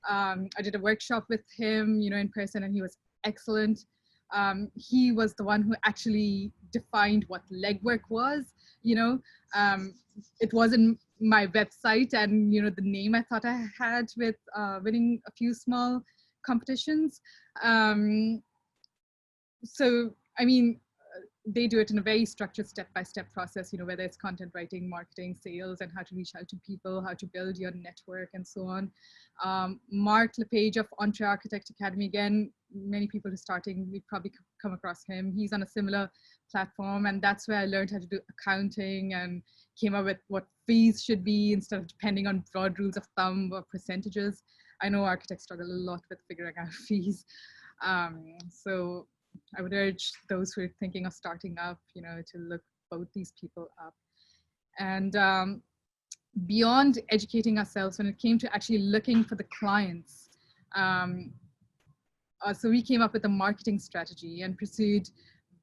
I did a workshop with him, you know, in person, and he was excellent. He was the one who actually defined what legwork was, you know. It wasn't my website and, you know, the name I thought I had with winning a few small competitions. So, I mean, they do it in a very structured step-by-step process, you know, whether it's content writing, marketing, sales, and how to reach out to people, how to build your network, and so on. Mark LePage of Entre Architect Academy, again, many people who are starting, we've probably come across him. He's on a similar platform, and that's where I learned how to do accounting and came up with what fees should be instead of depending on broad rules of thumb or percentages. I know architects struggle a lot with figuring out fees. So I would urge those who are thinking of starting up, you know, to look both these people up. And beyond educating ourselves, when it came to actually looking for the clients, so we came up with a marketing strategy and pursued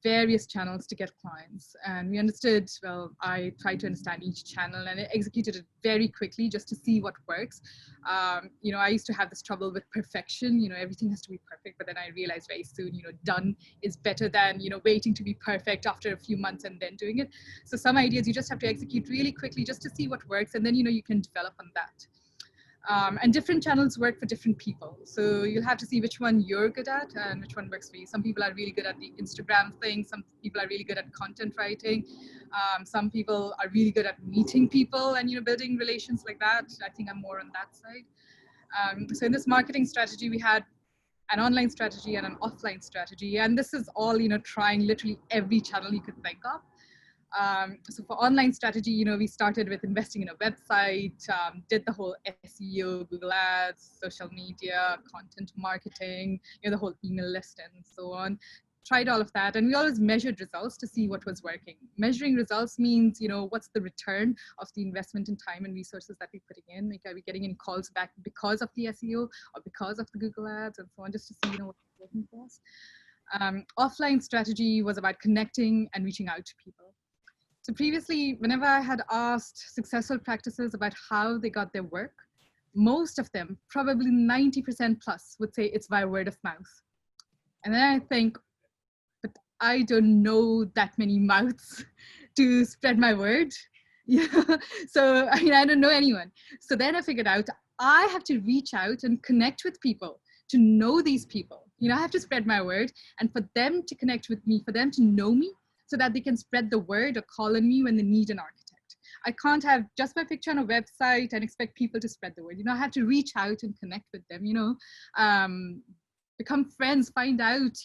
various channels to get clients. And we understood, well, I tried to understand each channel and I executed it very quickly just to see what works. You know, I used to have this trouble with perfection, you know, everything has to be perfect, but then I realized very soon, you know, done is better than, you know, waiting to be perfect after a few months and then doing it. So some ideas you just have to execute really quickly just to see what works, and then, you know, you can develop on that. And different channels work for different people. So you'll have to see which one you're good at and which one works for you. Some people are really good at the Instagram thing. Some people are really good at content writing. Some people are really good at meeting people and, you know, building relations like that. I think I'm more on that side. So in this marketing strategy, we had an online strategy and an offline strategy. And this is all, trying literally every channel you could think of. So for online strategy, we started with investing in a website, did the whole SEO, Google Ads, social media, content marketing, the whole email list and so on. Tried all of that, and we always measured results to see what was working. Measuring results means, what's the return of the investment in time and resources that we're putting in? Like, are we getting any calls back because of the SEO or because of the Google Ads and so on, just to see, what's working for us. Offline strategy was about connecting and reaching out to people. So previously, whenever I had asked successful practices about how they got their work, most of them, probably 90% plus, would say it's via word of mouth. And then I think, but I don't know that many mouths to spread my word. So I don't know anyone. So then I figured out I have to reach out and connect with people to know these people. I have to spread my word, and for them to connect with me, for them to know me, so that they can spread the word or call on me when they need an architect. I can't have just my picture on a website and expect people to spread the word. I have to reach out and connect with them, become friends, find out,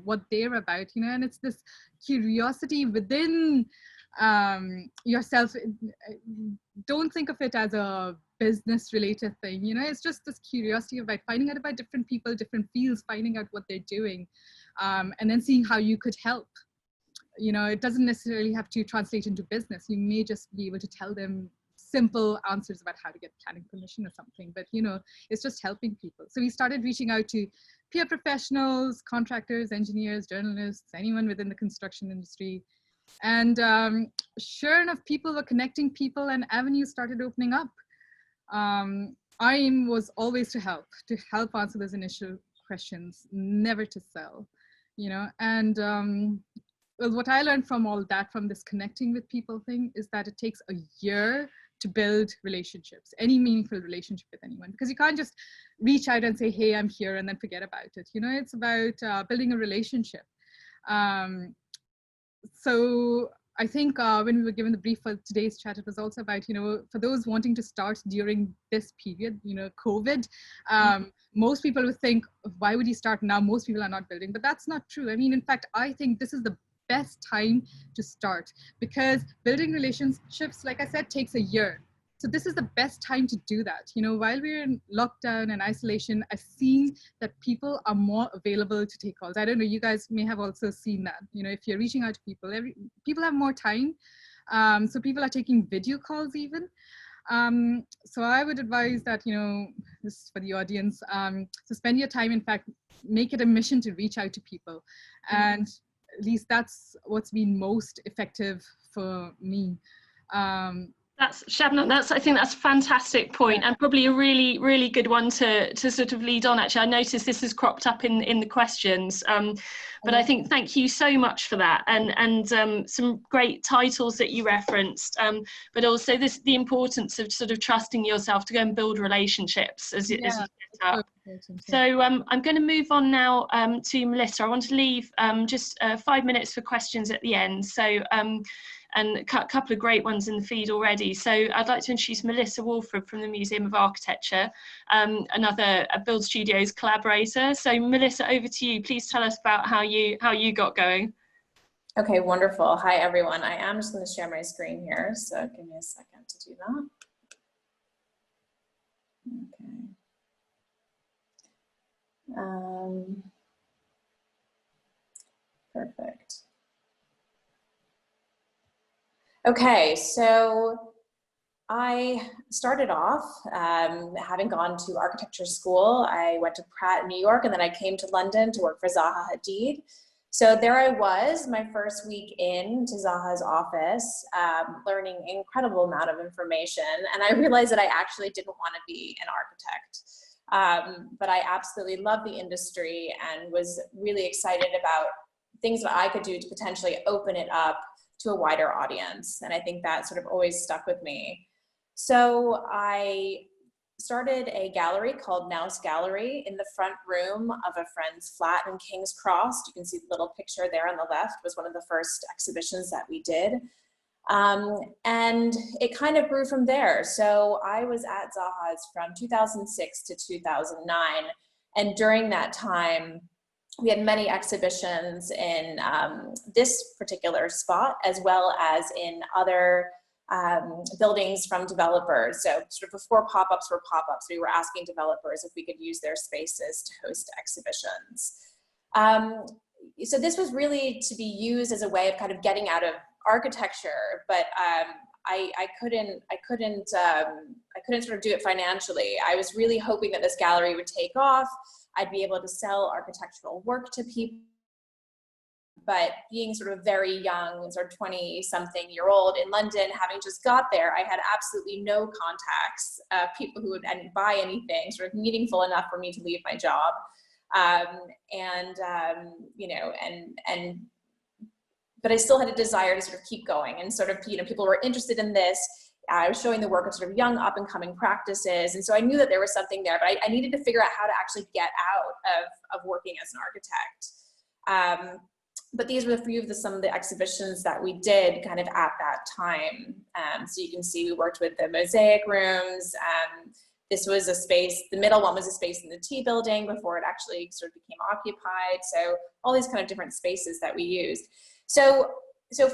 what they're about, and it's this curiosity within yourself. Don't think of it as a business related thing, it's just this curiosity about finding out about different people, different fields, finding out what they're doing, and then seeing how you could help. It doesn't necessarily have to translate into business. You may just be able to tell them simple answers about how to get planning permission or something, but it's just helping people. So we started reaching out to peer professionals, contractors, engineers, journalists, anyone within the construction industry. And sure enough, people were connecting people and avenues started opening up. Our aim was always to help answer those initial questions, never to sell, and well, what I learned from all that, from this connecting with people thing, is that it takes a year to build relationships, any meaningful relationship with anyone, because you can't just reach out and say, hey, I'm here, and then forget about it. It's about building a relationship. So I think when we were given the brief for today's chat, it was also about, for those wanting to start during this period, COVID, most people would think, why would you start now? Most people are not building, but that's not true. I mean, in fact, I think this is the best time to start, because building relationships, like I said, takes a year. So this is the best time to do that. While we're in lockdown and isolation, I've seen that people are more available to take calls. I don't know, you guys may have also seen that. If you're reaching out to people, people have more time. So people are taking video calls even. So I would advise that, this is for the audience, so spend your time, in fact, make it a mission to reach out to people. And at least that's what's been most effective for me. That's Shabnam. I think that's a fantastic point, and probably a really, really good one to sort of lead on. Actually, I noticed this has cropped up in the questions, but I think thank you so much for that, and some great titles that you referenced, but also the importance of sort of trusting yourself to go and build relationships as you set up. So I'm going to move on now to Melissa. I want to leave just 5 minutes for questions at the end. So. And a couple of great ones in the feed already. So I'd like to introduce Melissa Woolford from the Museum of Architecture, another Build Studios collaborator. So Melissa, over to you. Please tell us about how you got going. Okay, wonderful. Hi, everyone. I am just going to share my screen here. So give me a second to do that. Okay. Perfect. Okay, so I started off having gone to architecture school. I went to Pratt in New York, and then I came to London to work for Zaha Hadid. So there I was, my first week into Zaha's office, learning an incredible amount of information. And I realized that I actually didn't want to be an architect. But I absolutely loved the industry and was really excited about things that I could do to potentially open it up to a wider audience. And I think that sort of always stuck with me. So I started a gallery called Nouse Gallery in the front room of a friend's flat in King's Cross. You can see the little picture there on the left. It was one of the first exhibitions that we did. And it kind of grew from there. So I was at Zaha's from 2006 to 2009, And during that time, we had many exhibitions in this particular spot, as well as in other buildings from developers. So sort of before pop-ups were pop-ups, we were asking developers if we could use their spaces to host exhibitions. So this was really to be used as a way of kind of getting out of architecture, but I couldn't sort of do it financially. I was really hoping that this gallery would take off. I'd be able to sell architectural work to people. But being sort of very young, sort of 20-something-year-old in London, having just got there, I had absolutely no contacts, people who would buy anything sort of meaningful enough for me to leave my job. But I still had a desire to sort of keep going, and sort of, people were interested in this. I was showing the work of sort of young up and coming practices. And so I knew that there was something there, but I needed to figure out how to actually get out of working as an architect. But these were a few of some of the exhibitions that we did kind of at that time. So you can see we worked with the mosaic rooms. This was a space, the middle one was a space in the T building before it actually sort of became occupied. So all these kind of different spaces that we used. So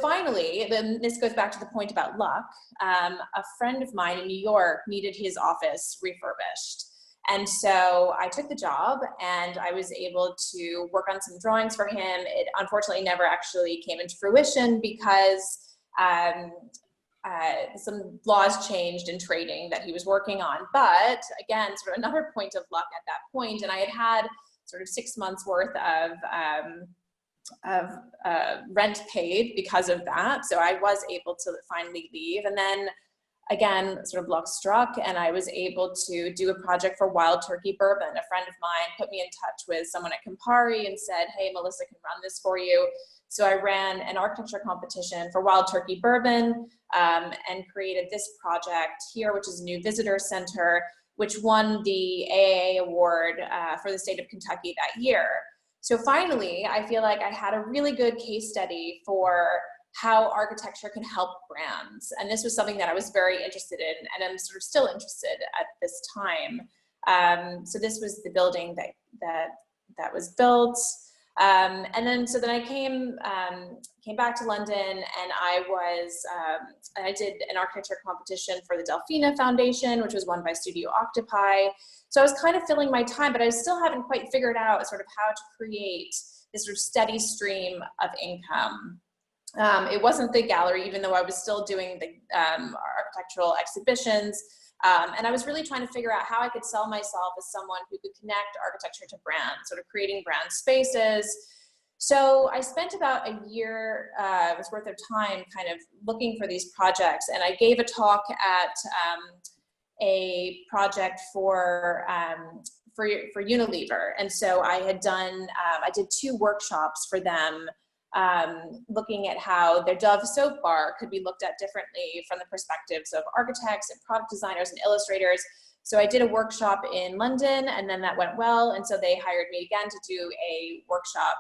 finally, then this goes back to the point about luck. A friend of mine in New York needed his office refurbished. And so I took the job, and I was able to work on some drawings for him. It unfortunately never actually came into fruition because some laws changed in trading that he was working on. But again, sort of another point of luck at that point, and I had sort of 6 months worth of rent paid because of that. So I was able to finally leave. And then again, sort of luck struck, and I was able to do a project for Wild Turkey Bourbon. A friend of mine put me in touch with someone at Campari and said, hey, Melissa can run this for you. So I ran an architecture competition for Wild Turkey Bourbon and created this project here, which is a new visitor center, which won the AAA award for the state of Kentucky that year. So finally, I feel like I had a really good case study for how architecture can help brands. And this was something that I was very interested in, and I'm sort of still interested at this time. So this was the building that was built. And then I came back to London, and I did an architecture competition for the Delphina Foundation, which was won by Studio Octopi. So I was kind of filling my time, but I still haven't quite figured out sort of how to create this sort of steady stream of income. It wasn't the gallery, even though I was still doing the architectural exhibitions. And I was really trying to figure out how I could sell myself as someone who could connect architecture to brands, sort of creating brand spaces. So I spent about a year worth of time kind of looking for these projects. And I gave a talk at a project for Unilever. And so I had done, I did 2 workshops for them, looking at how their Dove soap bar could be looked at differently from the perspectives of architects and product designers and illustrators. So I did a workshop in London, and then that went well. And so they hired me again to do a workshop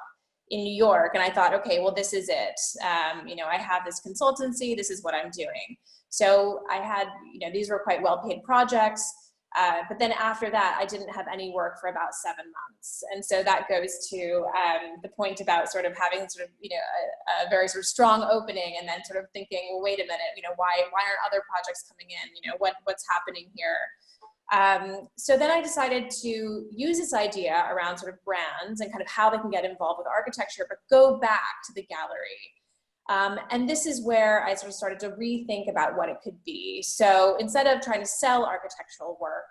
in New York. And I thought, okay, well, this is it. I have this consultancy, this is what I'm doing. So I had, these were quite well-paid projects. But then after that, I didn't have any work for about 7 months. And so that goes to the point about sort of having sort of, a very sort of strong opening, and then sort of thinking, well, wait a minute, why aren't other projects coming in? What's happening here? So then I decided to use this idea around sort of brands and kind of how they can get involved with architecture, but go back to the gallery. And this is where I sort of started to rethink about what it could be. So instead of trying to sell architectural work,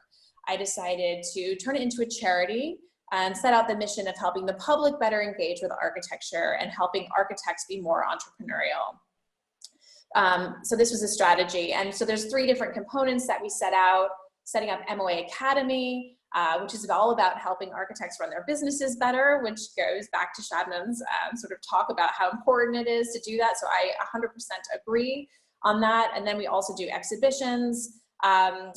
I decided to turn it into a charity and set out the mission of helping the public better engage with architecture and helping architects be more entrepreneurial. So this was a strategy. And so there's 3 different components that we set out: setting up MOA Academy, which is all about helping architects run their businesses better, which goes back to Shabnam's sort of talk about how important it is to do that. So I 100% agree on that. And then we also do exhibitions, and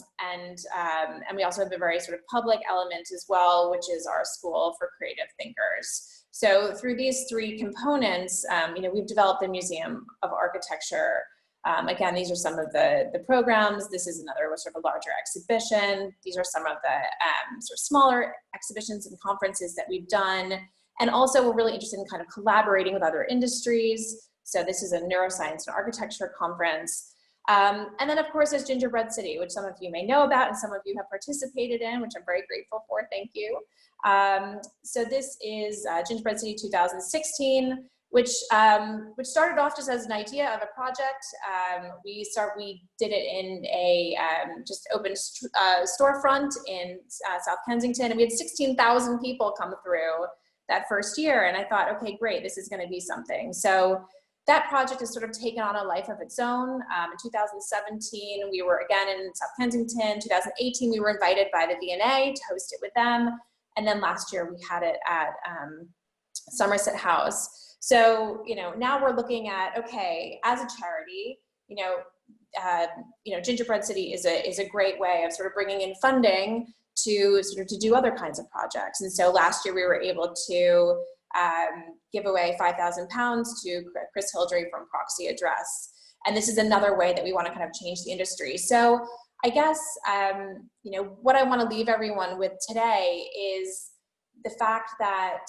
we also have a very sort of public element as well, which is our School for Creative Thinkers. So through these 3 components, we've developed the Museum of Architecture, Again, these are some of the programs. This is another sort of larger exhibition. These are some of the sort of smaller exhibitions and conferences that we've done. And also we're really interested in kind of collaborating with other industries. So this is a neuroscience and architecture conference. And then of course there's Gingerbread City, which some of you may know about and some of you have participated in, which I'm very grateful for, thank you. So this is Gingerbread City 2016, which started off just as an idea of a project. We did it in a just open storefront in South Kensington, and we had 16,000 people come through that first year. And I thought, okay, great, this is going to be something. So that project has sort of taken on a life of its own. In 2017, we were again in South Kensington. 2018, we were invited by the V&A to host it with them. And then last year we had it at Somerset House. So, now we're looking at, okay, as a charity, Gingerbread City is a great way of sort of bringing in funding to do other kinds of projects. And so last year we were able to give away £5,000 to Chris Hildry from Proxy Address. And this is another way that we want to kind of change the industry. So I guess, what I want to leave everyone with today is the fact that,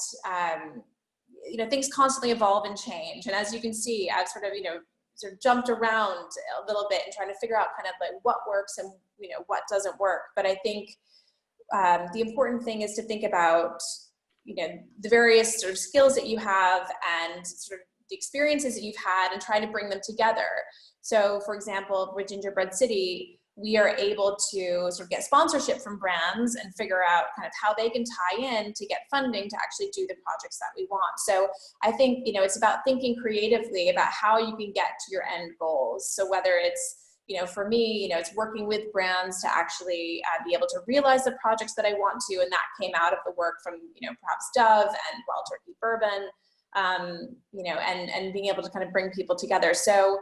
things constantly evolve and change. And as you can see, I've sort of jumped around a little bit and trying to figure out kind of like what works and, what doesn't work. But I think the important thing is to think about, the various sort of skills that you have and sort of the experiences that you've had and try to bring them together. So for example, with Gingerbread City, we are able to sort of get sponsorship from brands and figure out kind of how they can tie in to get funding to actually do the projects that we want. So I think, it's about thinking creatively about how you can get to your end goals. So whether it's, for me, it's working with brands to actually be able to realize the projects that I want to, and that came out of the work from, perhaps Dove and Wild Turkey Bourbon, and being able to kind of bring people together. So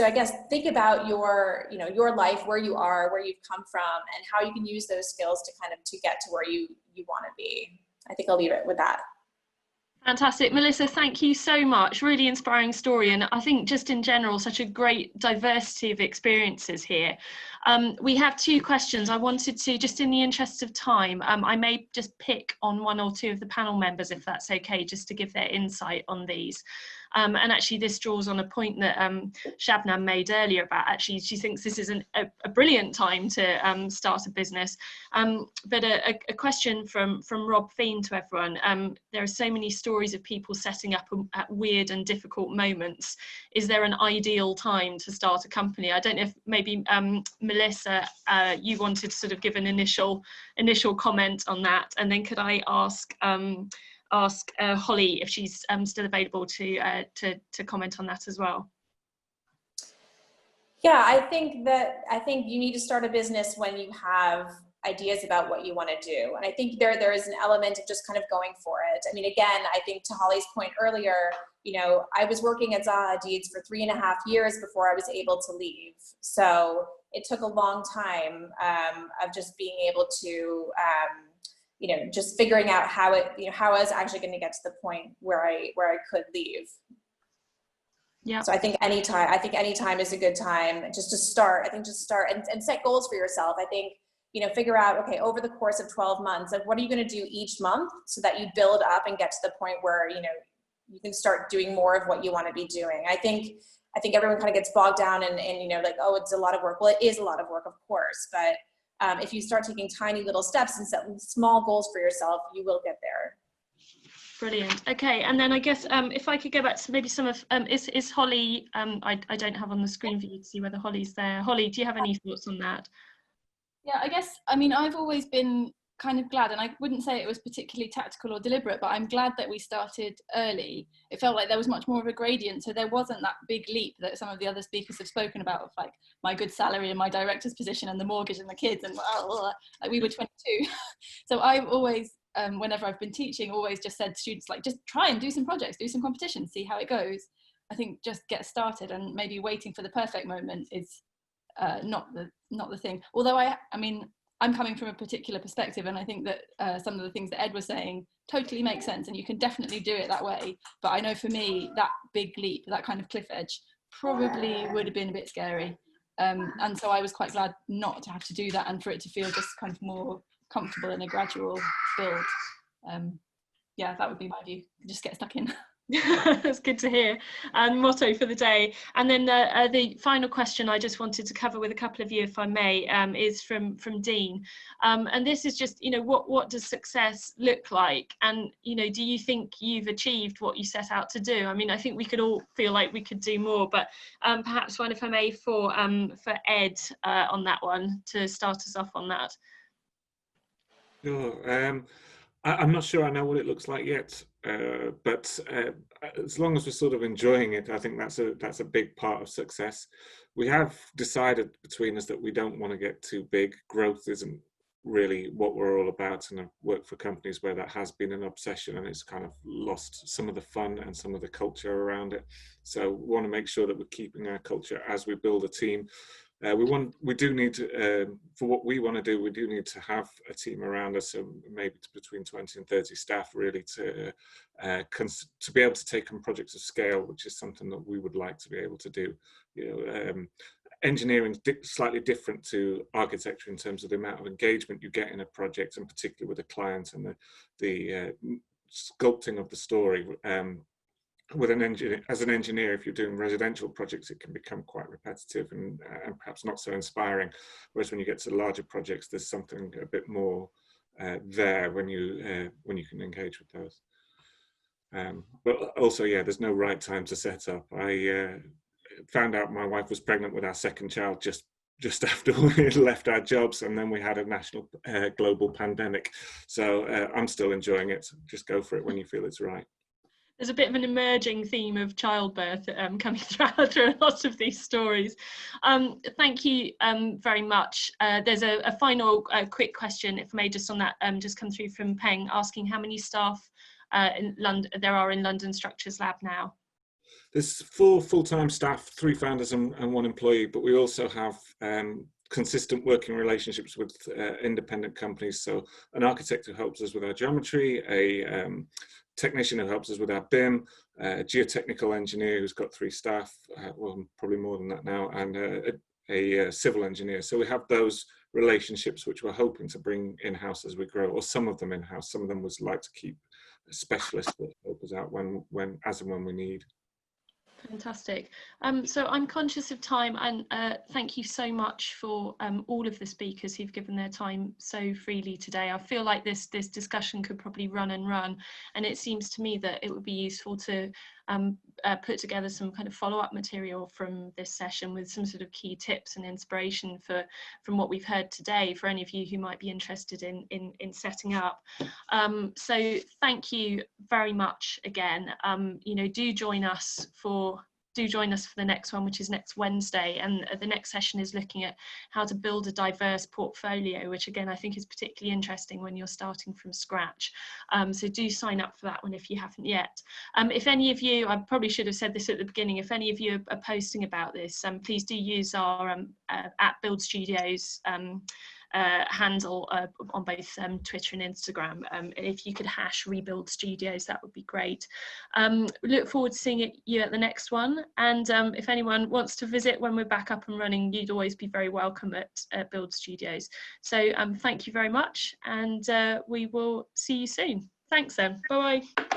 I guess think about your life, where you are, where you've come from, and how you can use those skills to get to where you want to be. I think I'll leave it with that. Fantastic. Melissa, thank you so much. Really inspiring story. And I think just in general, such a great diversity of experiences here. We have two questions. I wanted to, just in the interest of time, I may just pick on one or two of the panel members, if that's okay, just to give their insight on these. And actually this draws on a point that Shabnam made earlier about actually she thinks this is a brilliant time to start a business. But a question from Rob Fiend to everyone. There are so many stories of people setting up at weird and difficult moments. Is there an ideal time to start a company? I don't know if maybe Melissa, you wanted to sort of give an initial comment on that, and then could I ask Holly if she's still available to comment on that as well. Yeah, I think you need to start a business when you have ideas about what you want to do, and I think there is an element of just kind of going for it. I mean, again, I think to Holly's point earlier, I was working at Zaha Hadid's for 3.5 years before I was able to leave. So it took a long time of just being able to. Just figuring out how I was actually going to get to the point where I could leave. Yeah. So I think any time is a good time just to start. I think just start and set goals for yourself. I think, figure out, okay, over the course of 12 months, like what are you going to do each month so that you build up and get to the point where, you can start doing more of what you want to be doing. I think everyone kind of gets bogged down and like, oh, it's a lot of work. Well, it is a lot of work, of course, but if you start taking tiny little steps and set small goals for yourself, you will get there. Brilliant. Okay, and then I guess if I could go back to maybe some of, is Holly, I don't have on the screen for you to see whether Holly's there. Holly, do you have any thoughts on that? Yeah, I guess, I've always been kind of glad, and I wouldn't say it was particularly tactical or deliberate, but I'm glad that we started early. It felt like there was much more of a gradient, so there wasn't that big leap that some of the other speakers have spoken about, of like my good salary and my director's position and the mortgage and the kids, and like we were 22. So I've always, whenever I've been teaching, always just said to students, like, just try and do some projects, do some competitions, see how it goes. I think just get started, and maybe waiting for the perfect moment is not the thing. Although I'm coming from a particular perspective, and I think that some of the things that Ed was saying totally makes sense, and you can definitely do it that way. But I know for me, that big leap, that kind of cliff edge, probably would have been a bit scary. And so I was quite glad not to have to do that and for it to feel just kind of more comfortable in a gradual build. Yeah, that would be my view. Just get stuck in. That's good to hear. Motto for the day. And then the final question I just wanted to cover with a couple of you, if I may, is from Dean. And this is just, what does success look like? And, do you think you've achieved what you set out to do? I mean, I think we could all feel like we could do more, but perhaps one, if I may, for Ed on that one, to start us off on that. Sure. I'm not sure I know what it looks like yet, but as long as we're sort of enjoying it, I think that's a big part of success. We have decided between us that we don't want to get too big. Growth isn't really what we're all about, and I've worked for companies where that has been an obsession and it's kind of lost some of the fun and some of the culture around it. So we want to make sure that we're keeping our culture as we build a team. We do need to, for what we want to do, we do need to have a team around us, so maybe between 20 and 30 staff, really, to be able to take on projects of scale, which is something that we would like to be able to do. Engineering is slightly different to architecture in terms of the amount of engagement you get in a project, and particularly with the client and the sculpting of the story. With an engineer, as an engineer, if you're doing residential projects, it can become quite repetitive and perhaps not so inspiring. Whereas when you get to larger projects, there's something a bit more there when you can engage with those. But also, yeah, there's no right time to set up. I found out my wife was pregnant with our second child just after we had left our jobs, and then we had a national global pandemic. So I'm still enjoying it. Just go for it when you feel it's right. There's a bit of an emerging theme of childbirth coming through a lot of these stories. Thank you very much. There's a final quick question, if I may, just on that, just come through from Peng, asking how many staff in London there are in London Structures Lab now. There's 4 full-time staff, 3 founders and 1 employee, but we also have consistent working relationships with independent companies. So an architect who helps us with our geometry, a technician who helps us with our BIM, a geotechnical engineer who's got 3 staff, well, probably more than that now, and a civil engineer. So we have those relationships which we're hoping to bring in-house as we grow, or some of them in-house. Some of them would like to keep specialists that help us out as and when we need. Fantastic. So I'm conscious of time, and thank you so much for all of the speakers who've given their time so freely today. I feel like this discussion could probably run and run, and it seems to me that it would be useful to put together some kind of follow-up material from this session with some sort of key tips and inspiration from what we've heard today for any of you who might be interested in setting up. So thank you very much again. Do join us for the next one, which is next Wednesday, and the next session is looking at how to build a diverse portfolio, which again I think is particularly interesting when you're starting from scratch. So do sign up for that one if you haven't yet. If any of you, I probably should have said this at the beginning, if any of you are posting about this, please do use our @Build Studios handle on both Twitter and Instagram. If you could hash Rebuild Studios, that would be great. Look forward to seeing you at the next one, and if anyone wants to visit when we're back up and running, you'd always be very welcome at Build Studios. So thank you very much, and we will see you soon. Thanks then. Bye bye.